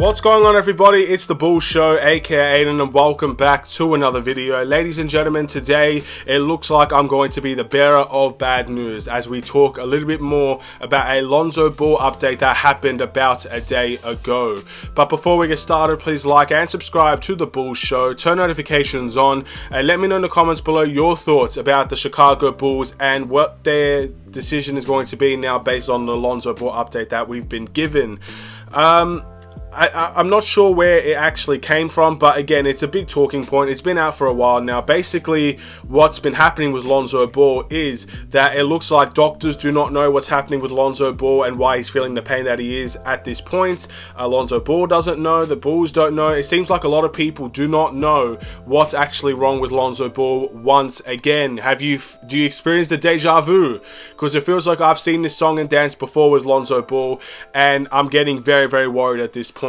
What's going on, everybody? It's the Bull Show, aka Aiden, and welcome back to another video. Ladies and gentlemen, today it looks like I'm going to be the bearer of bad news as we talk a little bit more about a Lonzo Ball update that happened about a day ago. But before we get started, please like and subscribe to the Bull Show, turn notifications on, and let me know in the comments below your thoughts about the Chicago Bulls and what their decision is going to be now based on the Lonzo Ball update that we've been given. I'm not sure where it actually came from, but again, it's a big talking point. It's been out for a while now. Basically, what's been happening with Lonzo Ball is that it looks like doctors do not know what's happening with Lonzo Ball and why he's feeling the pain that he is at this point. Lonzo Ball doesn't know. The Bulls don't know. It seems like a lot of people do not know what's actually wrong with Lonzo Ball once again. Do you experience the deja vu? Because it feels like I've seen this song and dance before with Lonzo Ball, and I'm getting very, very worried at this point.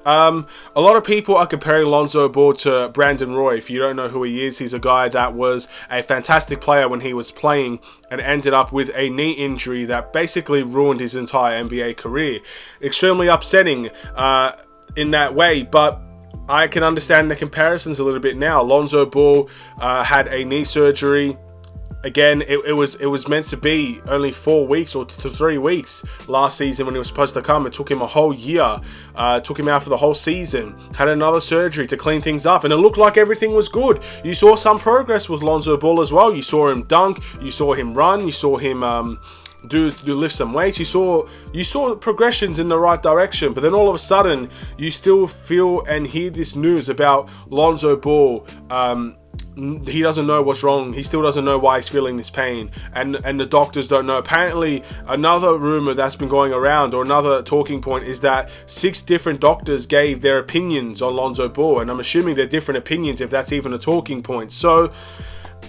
A lot of people are comparing Lonzo Ball to Brandon Roy. If you don't know who he is, he's a guy that was a fantastic player when he was playing and ended up with a knee injury that basically ruined his entire NBA career. Extremely upsetting in that way, but I can understand the comparisons a little bit now. Lonzo Ball had a knee surgery. Again, it was meant to be only 4 weeks or 3 weeks last season when he was supposed to come. It took him a whole year. Took him out for the whole season. Had another surgery to clean things up, and it looked like everything was good. You saw some progress with Lonzo Ball as well. You saw him dunk. You saw him run. You saw him do lift some weights. You saw progressions in the right direction. But then all of a sudden, you still feel and hear this news about Lonzo Ball. He doesn't know what's wrong. He still doesn't know why he's feeling this pain, and the doctors don't know. Apparently, another rumor that's been going around, or another talking point, is that 6 different doctors gave their opinions on Lonzo Ball, and I'm assuming they're different opinions if that's even a talking point. So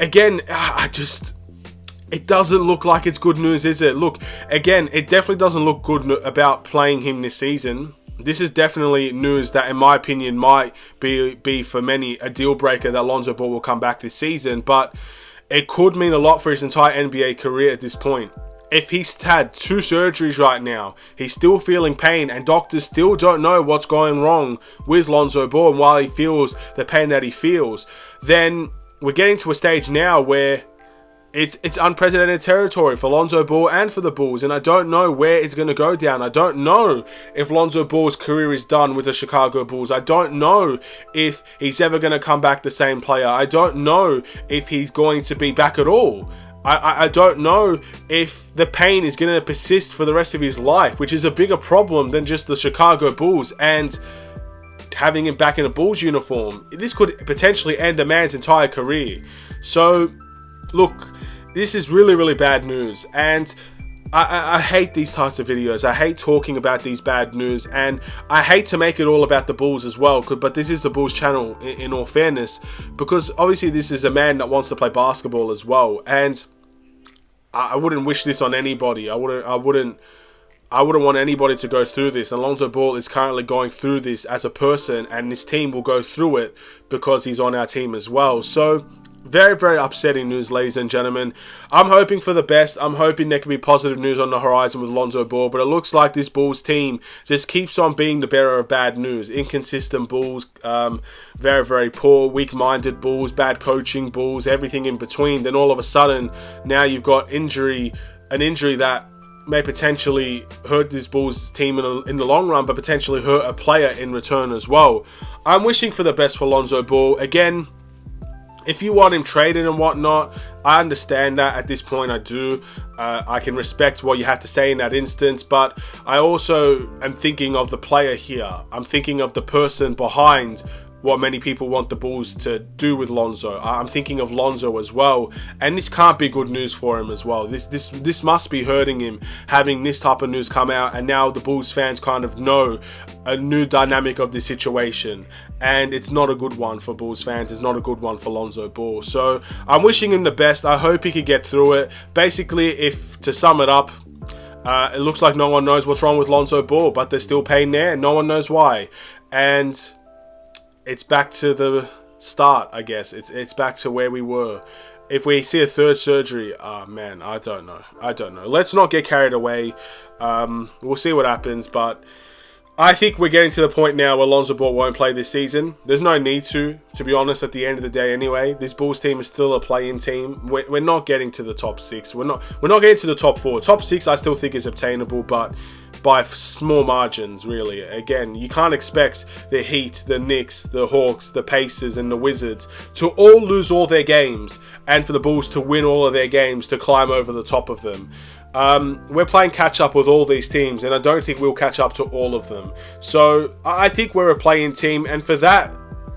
again, it doesn't look like it's good news, is it? Look, again, it definitely doesn't look good about playing him this season. This is definitely news that, in my opinion, might be for many a deal breaker that Lonzo Ball will come back this season, but it could mean a lot for his entire NBA career at this point. If he's had 2 surgeries right now, he's still feeling pain, and doctors still don't know what's going wrong with Lonzo Ball and why he feels the pain that he feels, then we're getting to a stage now where it's unprecedented territory for Lonzo Ball and for the Bulls, and I don't know where it's going to go down. I don't know if Lonzo Ball's career is done with the Chicago Bulls. I don't know if he's ever going to come back the same player. I don't know if he's going to be back at all. I don't know if the pain is going to persist for the rest of his life, which is a bigger problem than just the Chicago Bulls and having him back in a Bulls uniform. This could potentially end a man's entire career. So, look, this is really, really bad news, and I hate these types of videos. I hate talking about these bad news, and I hate to make it all about the Bulls as well, but this is the Bulls channel in all fairness, because obviously this is a man that wants to play basketball as well, and I wouldn't wish this on anybody. I wouldn't want anybody to go through this, and Lonzo Ball is currently going through this as a person, and this team will go through it because he's on our team as well. So very, very upsetting news, ladies and gentlemen. I'm hoping for the best. I'm hoping there can be positive news on the horizon with Lonzo Ball, but it looks like this Bulls team just keeps on being the bearer of bad news. Inconsistent Bulls, very, very poor, weak-minded Bulls, bad coaching Bulls, everything in between. Then all of a sudden, now you've got an injury that may potentially hurt this Bulls team in the long run, but potentially hurt a player in return as well. I'm wishing for the best for Lonzo Ball. Again, if you want him traded and whatnot, I understand that at this point. I do. I can respect what you have to say in that instance, but I also am thinking of the player here. I'm thinking of the person behind what many people want the Bulls to do with Lonzo. I'm thinking of Lonzo as well, and this can't be good news for him as well. This must be hurting him, having this type of news come out, and now the Bulls fans kind of know a new dynamic of this situation, and it's not a good one for Bulls fans. It's not a good one for Lonzo Ball. So I'm wishing him the best. I hope he could get through it. Basically, if to sum it up, it looks like no one knows what's wrong with Lonzo Ball, but there's still pain there, and no one knows why. And it's back to the start, I guess. It's back to where we were. If we see a third surgery, man, I don't know. Let's not get carried away. We'll see what happens, but I think we're getting to the point now where Lonzo Ball won't play this season. There's no need to be honest, at the end of the day anyway. This Bulls team is still a play-in team. We're not getting to the top 6. We're not getting to the top 4. Top 6 I still think is obtainable, but by small margins, really. Again, you can't expect the Heat, the Knicks, the Hawks, the Pacers, and the Wizards to all lose all their games, and for the Bulls to win all of their games to climb over the top of them. We're playing catch up with all these teams, and I don't think we'll catch up to all of them. So I think we're a play-in team, and for that,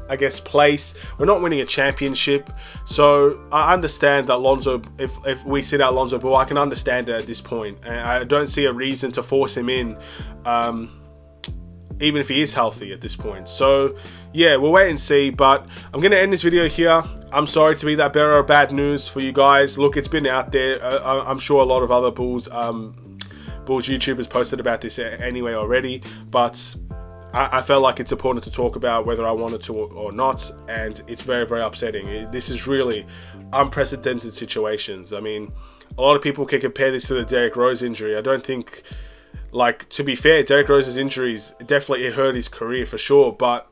I guess, place, we're not winning a championship. So I understand that Lonzo, if we sit out Lonzo Ball, I can understand it at this point, and I don't see a reason to force him in, even if he is healthy at this point. So yeah, we'll wait and see, but I'm going to end this video here. I'm sorry to be that bearer of bad news for you guys. Look, it's been out there. I'm sure a lot of other Bulls YouTubers posted about this anyway already, but I felt like it's important to talk about whether I wanted to or not, and it's very, very upsetting. This is really unprecedented situations. I mean, a lot of people can compare this to the Derrick Rose injury. I don't think, like, to be fair, Derrick Rose's injuries definitely hurt his career for sure, but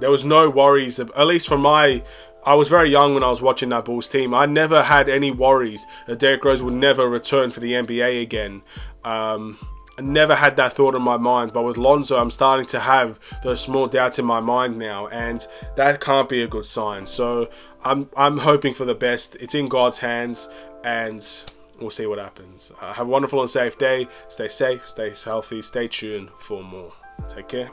there was no worries, at least from I was very young when I was watching that Bulls team. I never had any worries that Derrick Rose would never return for the NBA again. I never had that thought in my mind, but with Lonzo, I'm starting to have those small doubts in my mind now, and that can't be a good sign. So I'm hoping for the best. It's in God's hands, and we'll see what happens. Have a wonderful and safe day. Stay safe, stay healthy, stay tuned for more. Take care.